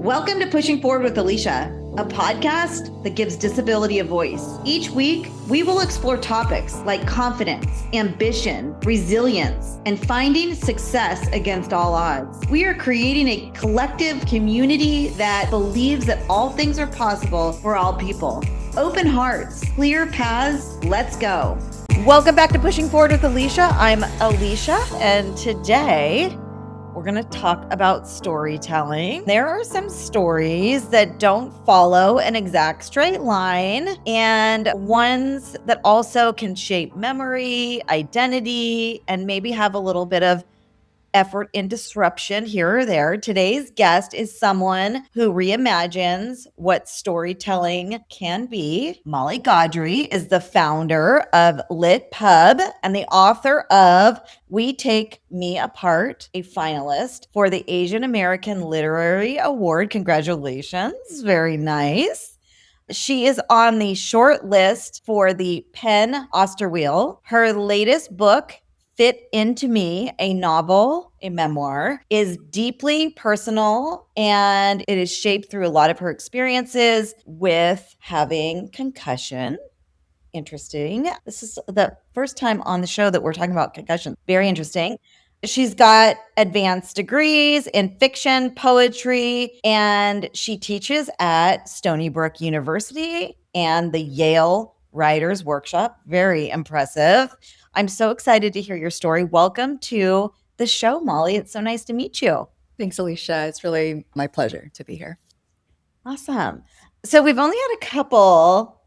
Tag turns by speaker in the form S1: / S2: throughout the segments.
S1: Welcome to Pushing Forward with Alycia, a podcast that gives disability a voice. Each week, we will explore topics like confidence, ambition, resilience, and finding success against all odds. We are creating a collective community that believes that all things are possible for all people. Open hearts, clear paths, let's go. Welcome back to Pushing Forward with Alycia. I'm Alycia, and today we're going to talk about storytelling. There are some stories that don't follow an exact straight line, and ones that also can shape memory, identity, and maybe have a little bit of effort in disruption here or there. Today's guest is someone who reimagines what storytelling can be. Molly Gaudry is the founder of Lit Pub and the author of We Take Me Apart, a finalist for the Asian American Literary Award. Congratulations. Very nice. She is on the short list for the Penn Osterwheel. Her latest book, Fit Into Me, a novel, a memoir, is deeply personal, and it is shaped through a lot of her experiences with having concussion. Interesting. This is the first time on the show that we're talking about concussion. Very interesting. She's got advanced degrees in fiction, poetry, and she teaches at Stony Brook University and the Yale Writers Workshop. Very impressive. I'm so excited to hear your story. Welcome to the show, Molly. It's so nice to meet you.
S2: Thanks, Alycia. It's really my pleasure to be here.
S1: Awesome. So we've only had a couple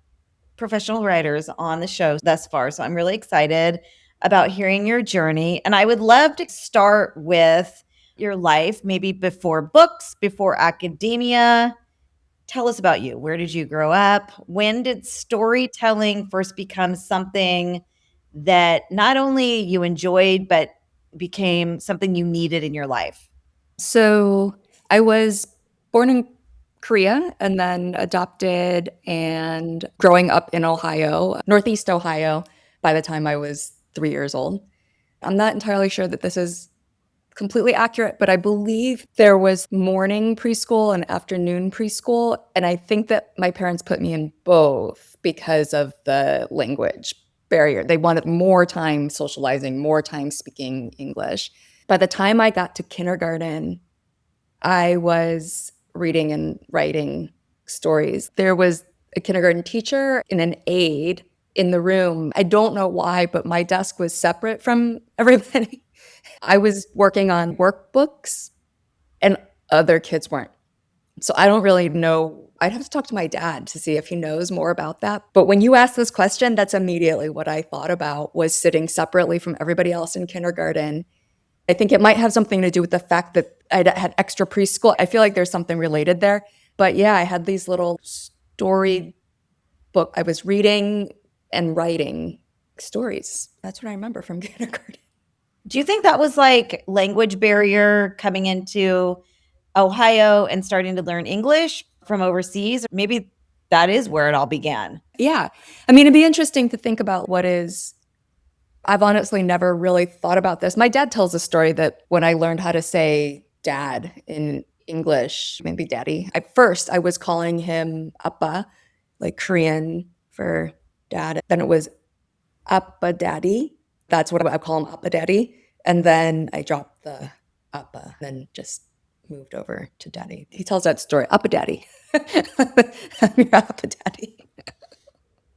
S1: professional writers on the show thus far, so I'm really excited about hearing your journey. And I would love to start with your life, maybe before books, before academia. Tell us about you. Where did you grow up? When did storytelling first become something that not only you enjoyed, but became something you needed in your life?
S2: So I was born in Korea and then adopted and growing up in Ohio, Northeast Ohio, by the time I was 3 years old. I'm not entirely sure that this is completely accurate, but I believe there was morning preschool and afternoon preschool. And I think that my parents put me in both because of the language barrier. They wanted more time socializing, more time speaking English. By the time I got to kindergarten, I was reading and writing stories. There was a kindergarten teacher and an aide in the room. I don't know why, but my desk was separate from everybody. I was working on workbooks and other kids weren't. So I don't really know. I'd have to talk to my dad to see if he knows more about that. But when you asked this question, that's immediately what I thought about, was sitting separately from everybody else in kindergarten. I think it might have something to do with the fact that I had extra preschool. I feel like there's something related there. But yeah, I had these little story book. I was reading and writing stories. That's what I remember from kindergarten.
S1: Do you think that was like language barrier coming into Ohio and starting to learn English from overseas? Maybe that is where it all began.
S2: Yeah. I mean, it'd be interesting to think about I've honestly never really thought about this. My dad tells a story that when I learned how to say dad in English, maybe daddy, at first I was calling him appa, like Korean for dad. Then it was appa daddy. That's what I call him, appa daddy. And then I dropped the appa, then just moved over to daddy. He tells that story, appa daddy. I'm your appa daddy.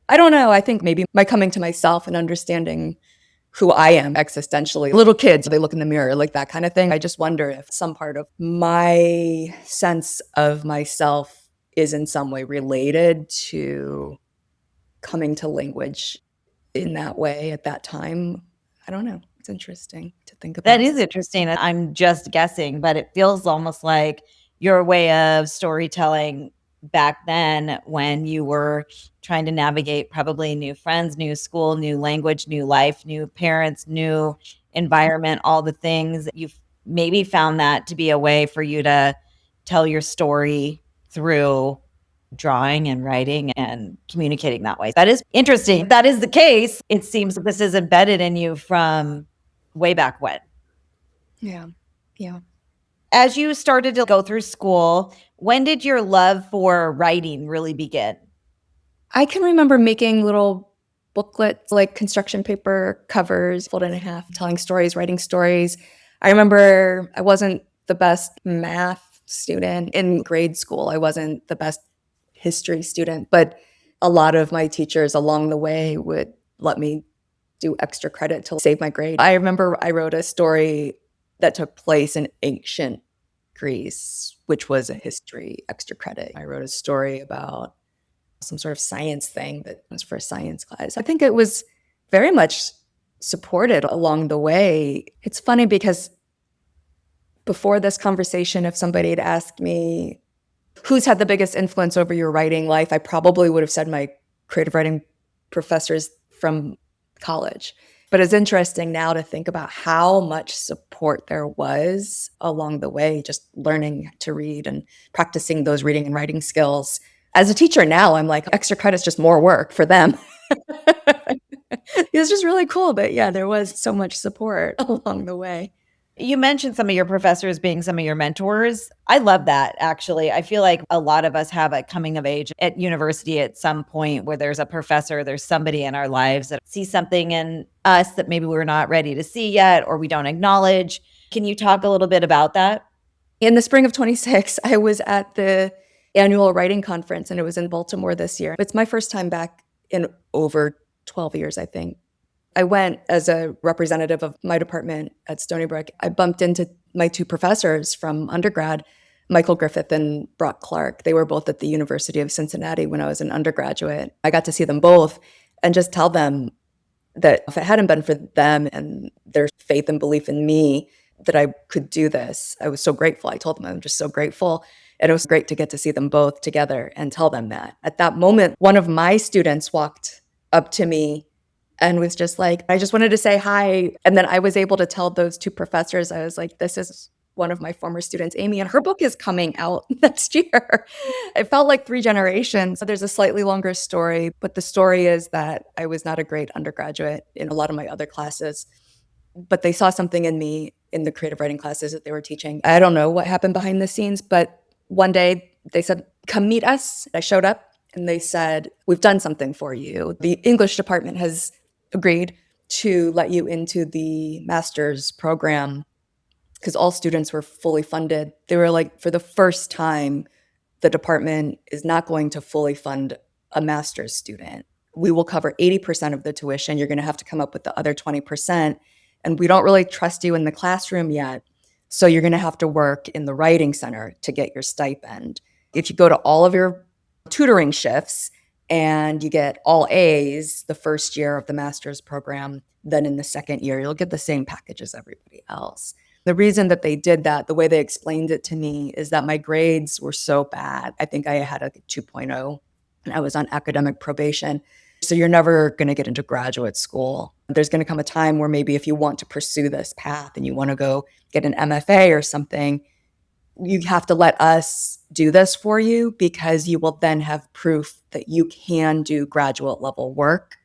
S2: I don't know. I think maybe my coming to myself and understanding who I am existentially. Little kids, they look in the mirror, like that kind of thing. I just wonder if some part of my sense of myself is in some way related to coming to language in that way at that time. I don't know. It's interesting to think about.
S1: That is interesting. I'm just guessing, but it feels almost like your way of storytelling back then when you were trying to navigate probably new friends, new school, new language, new life, new parents, new environment, all the things. You've maybe found that to be a way for you to tell your story through drawing and writing and communicating that way. That is interesting. If that is the case, it seems that this is embedded in you from way back when.
S2: Yeah.
S1: As you started to go through school, when did your love for writing really begin?
S2: I can remember making little booklets, like construction paper covers, folded in half, telling stories, writing stories. I remember I wasn't the best math student in grade school. I wasn't the best history student, but a lot of my teachers along the way would let me do extra credit to save my grade. I remember I wrote a story that took place in ancient Greece, which was a history extra credit. I wrote a story about some sort of science thing that was for a science class. I think it was very much supported along the way. It's funny because before this conversation, if somebody had asked me, who's had the biggest influence over your writing life, I probably would have said my creative writing professors from college. But it's interesting now to think about how much support there was along the way, just learning to read and practicing those reading and writing skills. As a teacher now, I'm like, extra credit's just more work for them. It's just really cool. But yeah, there was so much support along the way.
S1: You mentioned some of your professors being some of your mentors. I love that, actually. I feel like a lot of us have a coming of age at university at some point where there's a professor, there's somebody in our lives that sees something in us that maybe we're not ready to see yet or we don't acknowledge. Can you talk a little bit about that?
S2: In the spring of 26, I was at the annual writing conference, and it was in Baltimore this year. It's my first time back in over 12 years, I think. I went as a representative of my department at Stony Brook. I bumped into my two professors from undergrad, Michael Griffith and Brock Clark. They were both at the University of Cincinnati when I was an undergraduate. I got to see them both and just tell them that if it hadn't been for them and their faith and belief in me, that I could do this. I was so grateful. I told them I'm just so grateful. And it was great to get to see them both together and tell them that. At that moment, one of my students walked up to me and was just like, I just wanted to say hi. And then I was able to tell those two professors, I was like, this is one of my former students, Amy, and her book is coming out next year. It felt like 3 generations. So there's a slightly longer story, but the story is that I was not a great undergraduate in a lot of my other classes, but they saw something in me in the creative writing classes that they were teaching. I don't know what happened behind the scenes, but one day they said, come meet us. I showed up and they said, we've done something for you. The English department has agreed to let you into the master's program because all students were fully funded. They were like, for the first time, the department is not going to fully fund a master's student. We will cover 80% of the tuition. You're going to have to come up with the other 20%. And we don't really trust you in the classroom yet. So you're going to have to work in the writing center to get your stipend. If you go to all of your tutoring shifts and you get all A's the first year of the master's program, then in the second year, you'll get the same package as everybody else. The reason that they did that, the way they explained it to me, is that my grades were so bad. I think I had a 2.0 and I was on academic probation. So you're never going to get into graduate school. There's going to come a time where maybe if you want to pursue this path and you want to go get an MFA or something, you have to let us do this for you because you will then have proof that you can do graduate level work.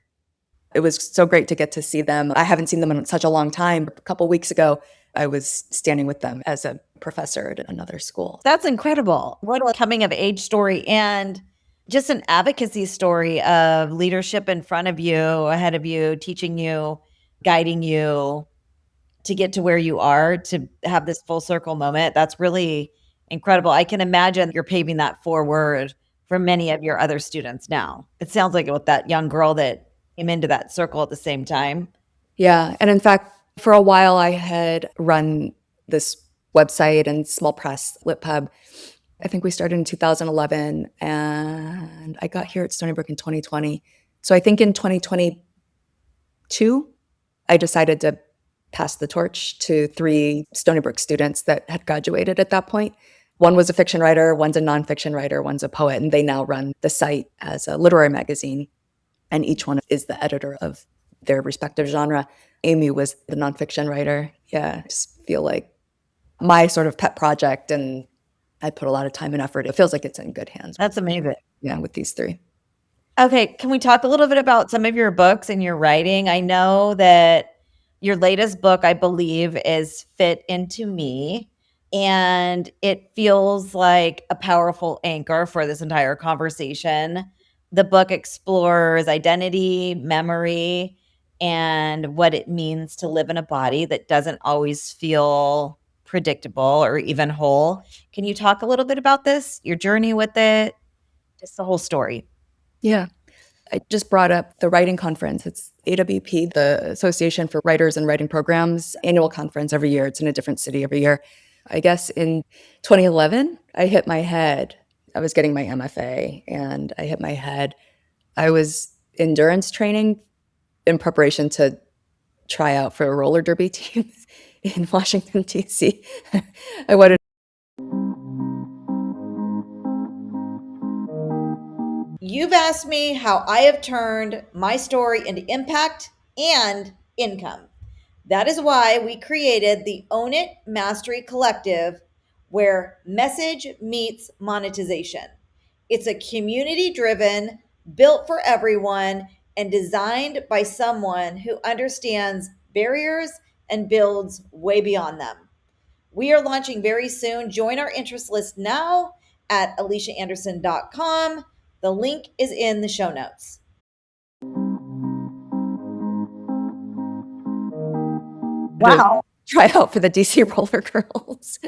S2: It was so great to get to see them. I haven't seen them in such a long time. A couple weeks ago, I was standing with them as a professor at another school.
S1: That's incredible. What a coming of age story and just an advocacy story of leadership in front of you, ahead of you, teaching you, guiding you to get to where you are, to have this full circle moment. That's really incredible. I can imagine you're paving that forward for many of your other students now. It sounds like with that young girl that came into that circle at the same time.
S2: Yeah. And in fact, for a while, I had run this website and small press, LitPub. I think we started in 2011 and I got here at Stony Brook in 2020. So I think in 2022, I decided to pass the torch to 3 Stony Brook students that had graduated at that point. One was a fiction writer, one's a nonfiction writer, one's a poet, and they now run the site as a literary magazine. And each one is the editor of their respective genre. Amy was the nonfiction writer. Yeah, I just feel like my sort of pet project, and I put a lot of time and effort. It feels like it's in good hands.
S1: That's amazing.
S2: Yeah, with these 3.
S1: Okay, can we talk a little bit about some of your books and your writing? I know that your latest book, I believe, is Fit Into Me.
S3: and it feels like a powerful anchor for this entire conversation. The book explores identity, memory, and what it means to live in a body that doesn't always feel predictable or even whole. Can you talk a little bit about this, your journey with it, just the whole story?
S2: Yeah. I just brought up the writing conference. It's AWP, the Association for Writers and Writing Programs, annual conference every year. It's in a different city every year. I guess in 2011, I hit my head. I was getting my MFA and I hit my head. I was endurance training in preparation to try out for a roller derby team in Washington, D.C. I wanted.
S1: You've asked me how I have turned my story into impact and income. That is why we created the Own It Mastery Collective, where message meets monetization. It's a community driven, built for everyone, and designed by someone who understands barriers and builds way beyond them. We are launching very soon. Join our interest list now at aliciaanderson.com. The link is in the show notes.
S3: Wow.
S2: Try out for the DC Roller Girls.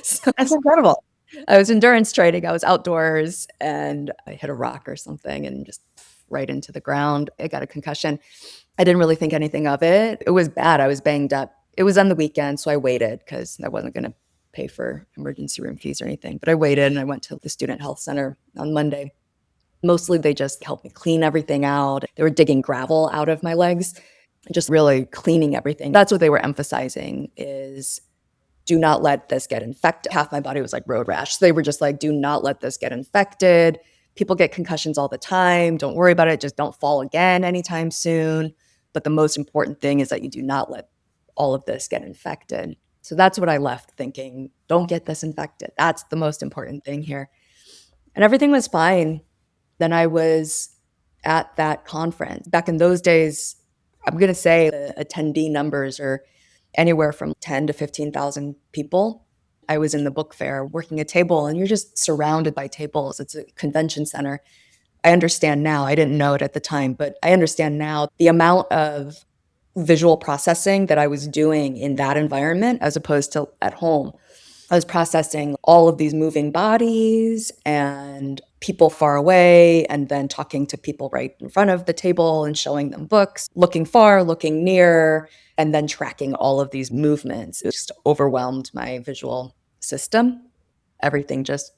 S2: So
S3: That's incredible.
S2: I was endurance training. I was outdoors and I hit a rock or something and just right into the ground. I got a concussion. I didn't really think anything of it. It was bad. I was banged up. It was on the weekend, so I waited because I wasn't going to pay for emergency room fees or anything. But I waited and I went to the student health center on Monday. Mostly they just helped me clean everything out. They were digging gravel out of my legs, just really cleaning everything. That's what they were emphasizing is do not let this get infected. Half my body was like road rash. So they were just like, do not let this get infected. People get concussions all the time. Don't worry about it. Just don't fall again anytime soon. But the most important thing is that you do not let all of this get infected. So that's what I left thinking. Don't get this infected. That's the most important thing here. And everything was fine. Then I was at that conference. Back in those days, I'm going to say the attendee numbers are anywhere from 10 to 15,000 people. I was in the book fair working a table, and you're just surrounded by tables. It's a convention center. I understand now. I didn't know it at the time, but I understand now the amount of visual processing that I was doing in that environment as opposed to at home. I was processing all of these moving bodies and people far away, and then talking to people right in front of the table and showing them books, looking far, looking near, and then tracking all of these movements. It just overwhelmed my visual system. Everything just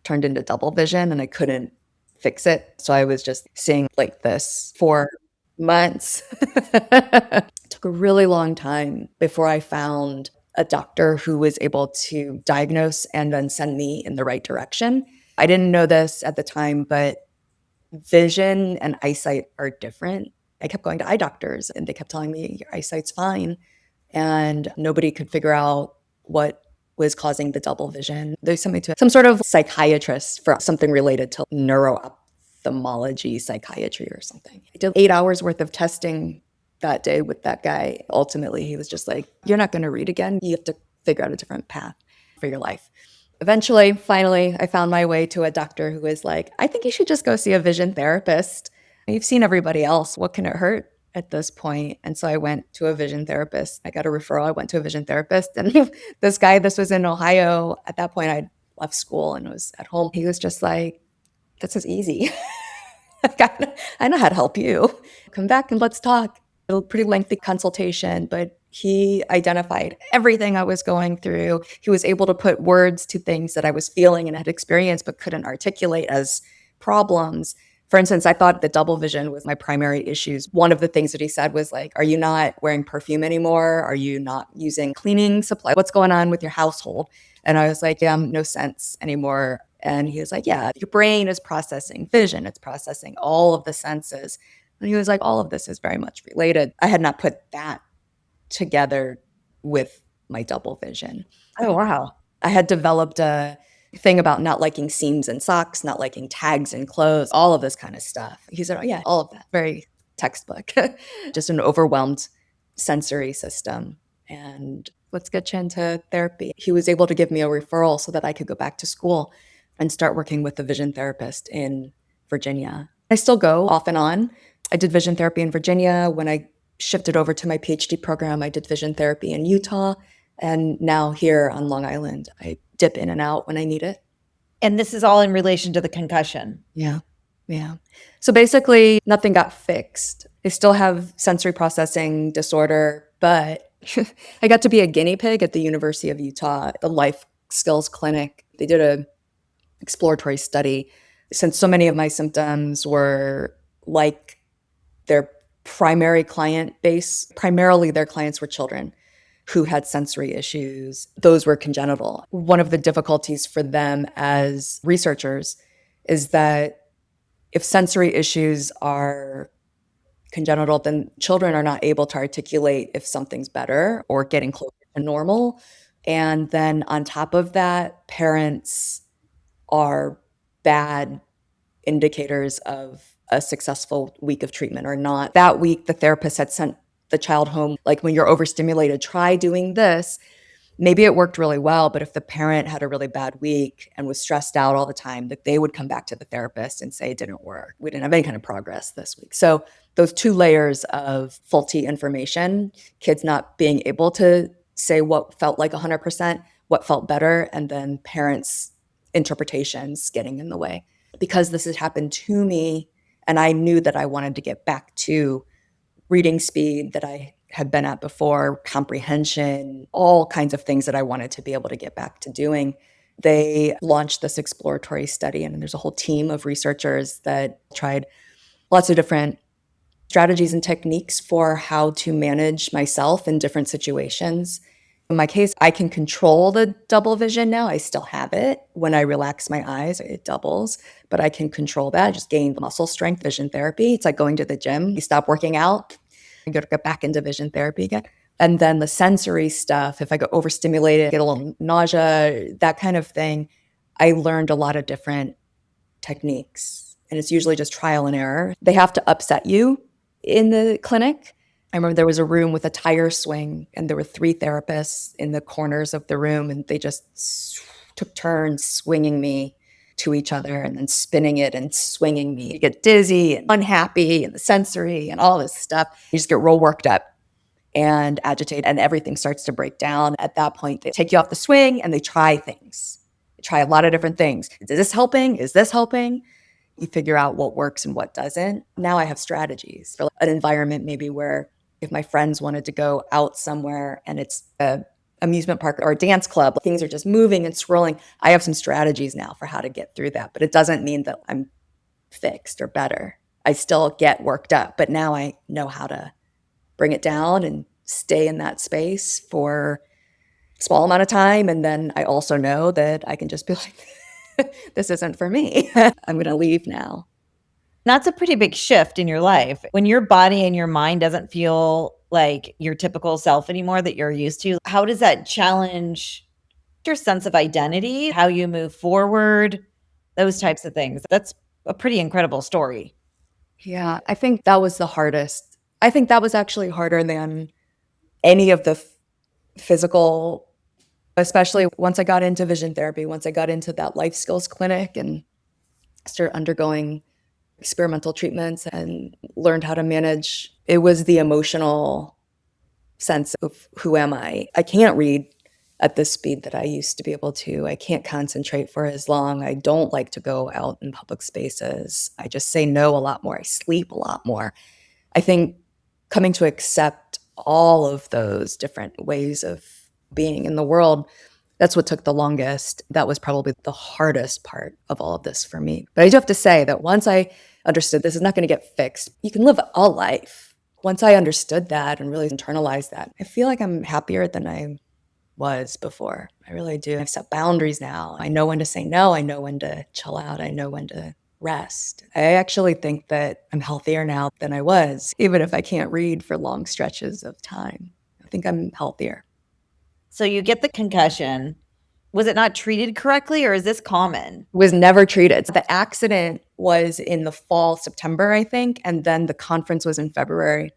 S2: turned into double vision and I couldn't fix it. So I was just seeing like this for months. It took a really long time before I found a doctor who was able to diagnose and then send me in the right direction. I didn't know this at the time, but vision and eyesight are different. I kept going to eye doctors and they kept telling me your eyesight's fine. And nobody could figure out what was causing the double vision. They sent me to some sort of psychiatrist for something related to neuroophthalmology, psychiatry or something. I did 8 hours worth of testing that day with that guy. Ultimately, he was just like, you're not going to read again. You have to figure out a different path for your life. Eventually, finally, I found my way to a doctor who was like, I think you should just go see a vision therapist. You've seen everybody else. What can it hurt at this point? And so I went to a vision therapist. I got a referral. I went to a vision therapist. And this was in Ohio. At that point, I'd left school and was at home. He was just like, this is easy. I know how to help you. Come back and let's talk. A pretty lengthy consultation, but he identified everything I was going through. He was able to put words to things that I was feeling and had experienced but couldn't articulate as problems. For instance, I thought that double vision was my primary issues. One of the things that he said was like, are you not wearing perfume anymore? Are you not using cleaning supply? What's going on with your household? And I was like, yeah, I'm no sense anymore. And he was like, yeah, your brain is processing vision. It's processing all of the senses. And he was like, all of this is very much related. I had not put that together with my double vision.
S3: Oh, wow.
S2: I had developed a thing about not liking seams in socks, not liking tags in clothes, all of this kind of stuff. He said, oh, yeah, all of that. Very textbook. Just an overwhelmed sensory system. and let's get you into therapy. He was able to give me a referral so that I could go back to school and start working with a vision therapist in Virginia. I still go off and on. I did vision therapy in Virginia. When I shifted over to my PhD program, I did vision therapy in Utah. And now here on Long Island, I dip in and out when I need it.
S3: And this is all in relation to the concussion.
S2: Yeah. Yeah. So basically, nothing got fixed. I still have sensory processing disorder, but I got to be a guinea pig at the University of Utah, the life skills clinic. They did a exploratory study. Since so many of my symptoms were like their primary client base, primarily their clients were children who had sensory issues. Those were congenital. One of the difficulties for them as researchers is that if sensory issues are congenital, then children are not able to articulate if something's better or getting closer to normal. And then on top of that, parents are bad indicators of a successful week of treatment or not. That week, the therapist had sent the child home, like, when you're overstimulated, try doing this. Maybe it worked really well, but if the parent had a really bad week and was stressed out all the time, that they would come back to the therapist and say it didn't work. We didn't have any kind of progress this week. So those two layers of faulty information, kids not being able to say what felt like 100%, what felt better, and then parents' interpretations getting in the way. Because this had happened to me, and I knew that I wanted to get back to reading speed that I had been at before, comprehension, all kinds of things that I wanted to be able to get back to doing. They launched this exploratory study, and there's a whole team of researchers that tried lots of different strategies and techniques for how to manage myself in different situations. In my case, I can control the double vision now. I still have it. When I relax my eyes, it doubles, but I can control that. I just gained muscle strength, vision therapy. It's like going to the gym. You stop working out, you got to get back into vision therapy again. And then the sensory stuff, if I get overstimulated, get a little nausea, that kind of thing, I learned a lot of different techniques. And it's usually just trial and error. They have to upset you in the clinic. I remember there was a room with a tire swing, and there were 3 therapists in the corners of the room, and they just took turns swinging me to each other and then spinning it and swinging me. You get dizzy and unhappy and the sensory and all this stuff. You just get real worked up and agitated, and everything starts to break down. At that point, they take you off the swing and they try things. They try a lot of different things. Is this helping? Is this helping? You figure out what works and what doesn't. Now I have strategies for an environment maybe where if my friends wanted to go out somewhere and it's a amusement park or a dance club, things are just moving and swirling. I have some strategies now for how to get through that, but it doesn't mean that I'm fixed or better. I still get worked up, but now I know how to bring it down and stay in that space for a small amount of time. And then I also know that I can just be like, this isn't for me. I'm going to leave now.
S3: That's a pretty big shift in your life. When your body and your mind doesn't feel like your typical self anymore that you're used to, how does that challenge your sense of identity, how you move forward, those types of things? That's a pretty incredible story.
S2: Yeah, I think that was the hardest. I think that was actually harder than any of the physical, especially once I got into vision therapy, once I got into that life skills clinic and started undergoing experimental treatments and learned how to manage. It was the emotional sense of who am I? I can't read at the speed that I used to be able to. I can't concentrate for as long. I don't like to go out in public spaces. I just say no a lot more. I sleep a lot more. I think coming to accept all of those different ways of being in the world, that's what took the longest. That was probably the hardest part of all of this for me. But I do have to say that once I understood this is not going to get fixed, you can live a life. Once I understood that and really internalized that, I feel like I'm happier than I was before. I really do. I've set boundaries now. I know when to say no. I know when to chill out. I know when to rest. I actually think that I'm healthier now than I was, even if I can't read for long stretches of time. I think I'm healthier.
S3: So you get the concussion. Was it not treated correctly, or is this common?
S2: Was never treated. The accident was in the fall, September, I think, and then the conference was in February.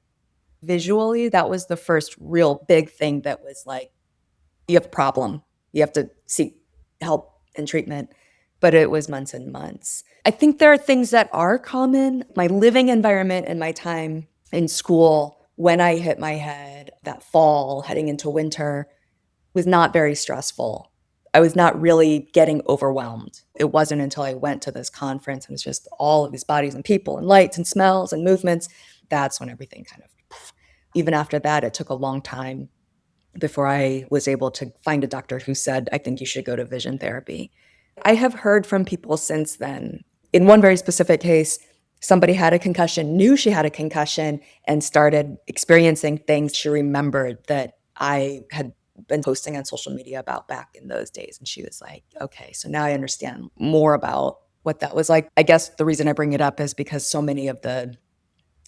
S2: visually, that was the first real big thing that was like, you have a problem. You have to seek help and treatment. But it was months and months. I think there are things that are common. My living environment and my time in school, when I hit my head that fall heading into winter, was not very stressful. I was not really getting overwhelmed. It wasn't until I went to this conference and it was just all of these bodies and people and lights and smells and movements. That's when everything kind of, even after that, it took a long time before I was able to find a doctor who said, I think you should go to vision therapy. I have heard from people since then. In one very specific case, somebody had a concussion, knew she had a concussion, and started experiencing things she remembered that I had been posting on social media about back in those days. And she was like, okay, so now I understand more about what that was like. I guess the reason I bring it up is because so many of the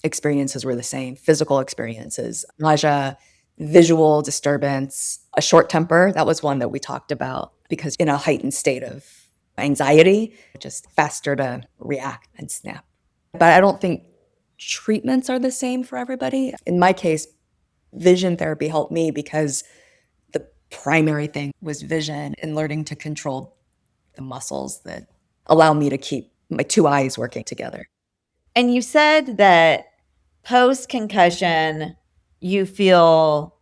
S2: experiences were the same, physical experiences, nausea, visual disturbance, a short temper. That was one that we talked about because in a heightened state of anxiety, just faster to react and snap. But I don't think treatments are the same for everybody. In my case, vision therapy helped me because the primary thing was vision and learning to control the muscles that allow me to keep my two eyes working together.
S3: And you said that post-concussion, you feel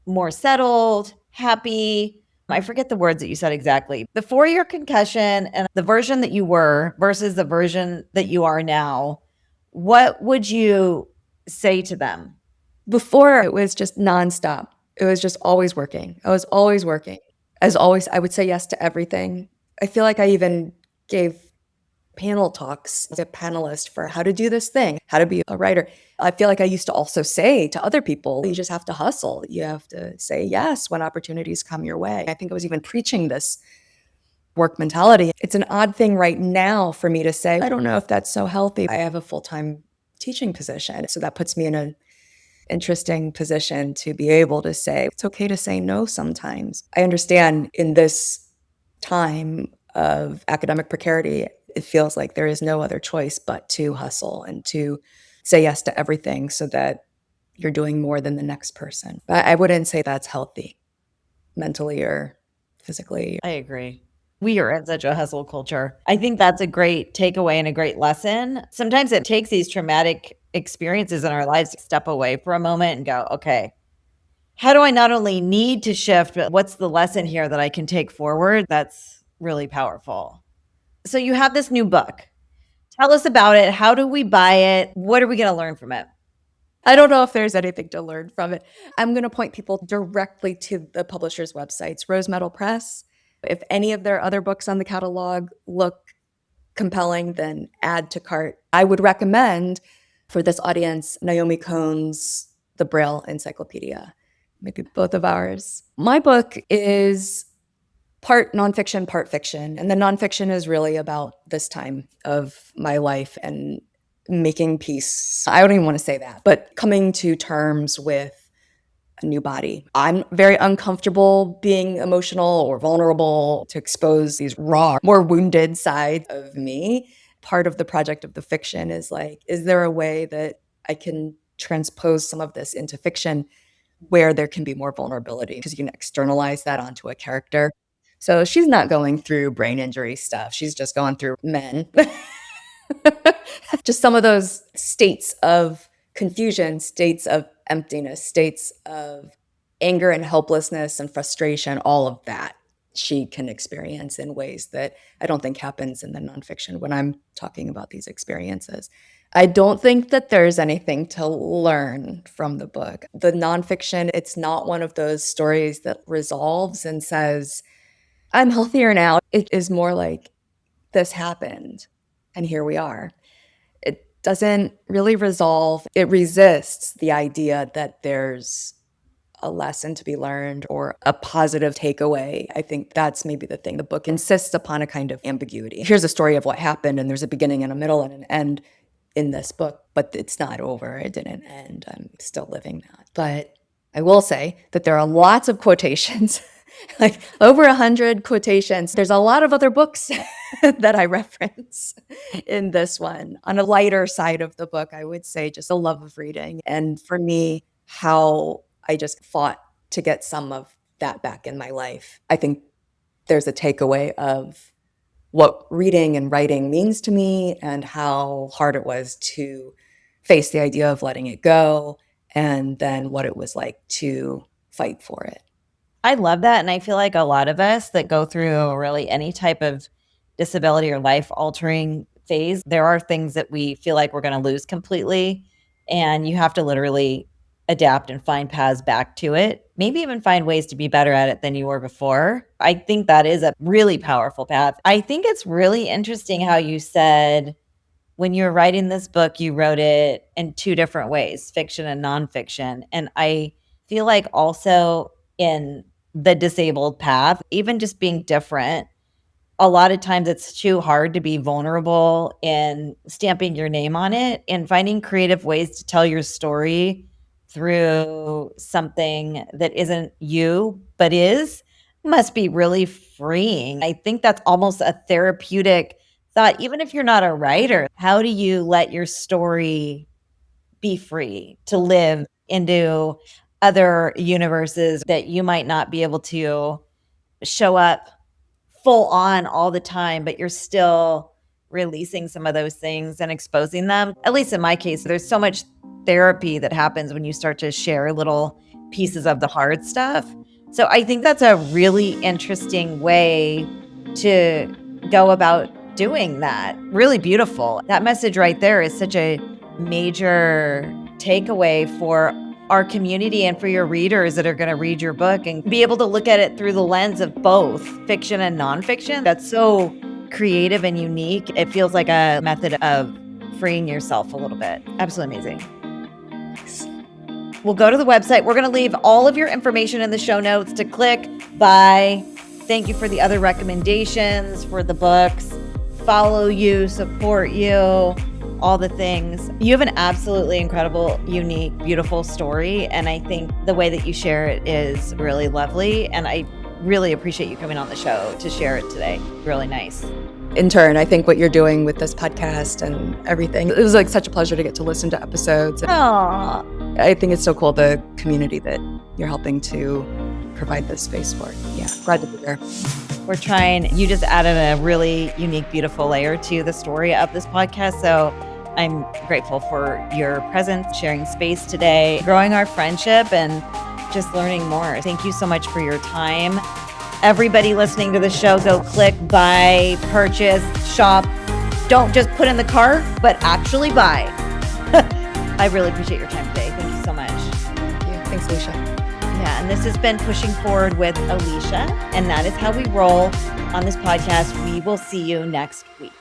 S3: more settled, happy. I forget the words that you said exactly. Before your concussion and the version that you were versus the version that you are now, what would you say to them?
S2: Before, it was just nonstop. It was just always working. I was always working. As always, I would say yes to everything. I feel like I even gave panel talks as a panelist for how to do this thing, how to be a writer. I feel like I used to also say to other people, you just have to hustle. You have to say yes when opportunities come your way. I think I was even preaching this work mentality. It's an odd thing right now for me to say, I don't know if that's so healthy. I have a full-time teaching position, so that puts me in an interesting position to be able to say, it's okay to say no sometimes. I understand in this time of academic precarity, it feels like there is no other choice but to hustle and to say yes to everything so that you're doing more than the next person. But I wouldn't say that's healthy mentally or physically.
S3: I agree. We are in such a hustle culture. I think that's a great takeaway and a great lesson. Sometimes it takes these traumatic experiences in our lives to step away for a moment and go, okay, how do I not only need to shift, but what's the lesson here that I can take forward? That's really powerful. So you have this new book. Tell us about it. How do we buy it? What are we going to learn from it?
S2: I don't know if there's anything to learn from it. I'm going to point people directly to the publisher's websites, Rose Metal Press. If any of their other books on the catalog look compelling, then add to cart. I would recommend for this audience, Naomi Cohn's The Braille Encyclopedia, maybe both of ours. My book is part nonfiction, part fiction. And the nonfiction is really about this time of my life and making peace. I don't even want to say that, but coming to terms with a new body. I'm very uncomfortable being emotional or vulnerable to expose these raw, more wounded sides of me. Part of the project of the fiction is like, is there a way that I can transpose some of this into fiction where there can be more vulnerability? Because you can externalize that onto a character. So she's not going through brain injury stuff. She's just going through men. Just some of those states of confusion, states of emptiness, states of anger and helplessness and frustration, all of that she can experience in ways that I don't think happens in the nonfiction when I'm talking about these experiences. I don't think that there's anything to learn from the book. The nonfiction, it's not one of those stories that resolves and says, I'm healthier now. It is more like, this happened, and here we are. It doesn't really resolve. It resists the idea that there's a lesson to be learned or a positive takeaway. I think that's maybe the thing. The book insists upon a kind of ambiguity. Here's a story of what happened, and there's a beginning and a middle and an end in this book, but it's not over. It didn't end. I'm still living that. But I will say that there are lots of quotations like over 100 quotations. There's a lot of other books that I reference in this one. On a lighter side of the book, I would say just a love of reading. And for me, how I just fought to get some of that back in my life. I think there's a takeaway of what reading and writing means to me and how hard it was to face the idea of letting it go, and then what it was like to fight for it.
S3: I love that. And I feel like a lot of us that go through really any type of disability or life altering phase, there are things that we feel like we're going to lose completely. And you have to literally adapt and find paths back to it, maybe even find ways to be better at it than you were before. I think that is a really powerful path. I think it's really interesting how you said when you were writing this book, you wrote it in two different ways, fiction and nonfiction. And I feel like also in the disabled path, even just being different, a lot of times it's too hard to be vulnerable in stamping your name on it, and finding creative ways to tell your story through something that isn't you, but must be really freeing. I think that's almost a therapeutic thought. Even if you're not a writer, how do you let your story be free to live into other universes that you might not be able to show up full on all the time, but you're still releasing some of those things and exposing them? At least in my case, there's so much therapy that happens when you start to share little pieces of the hard stuff. So I think that's a really interesting way to go about doing that. Really beautiful. That message right there is such a major takeaway for our community and for your readers that are going to read your book and be able to look at it through the lens of both fiction and nonfiction. That's so creative and unique. It feels like a method of freeing yourself a little bit. Absolutely amazing. We'll go to the website. We're going to leave all of your information in the show notes to click, buy. Thank you for the other recommendations for the books. Follow you, support you, all the things. You have an absolutely incredible, unique, beautiful story. And I think the way that you share it is really lovely. And I really appreciate you coming on the show to share it today. Really nice.
S2: In turn, I think what you're doing with this podcast and everything, it was like such a pleasure to get to listen to episodes.
S3: Aww.
S2: I think it's so cool, the community that you're helping to provide this space for. Yeah, glad to be here.
S3: We're trying. You just added a really unique, beautiful layer to the story of this podcast. So I'm grateful for your presence, sharing space today, growing our friendship, and just learning more. Thank you so much for your time. Everybody listening to the show, go click, buy, purchase, shop. Don't just put in the cart, but actually buy. I really appreciate your time today. Thank you so much.
S2: Thank you. Thanks, Alycia.
S3: Yeah, and this has been Pushing Forward with Alycia, and that is how we roll on this podcast. We will see you next week.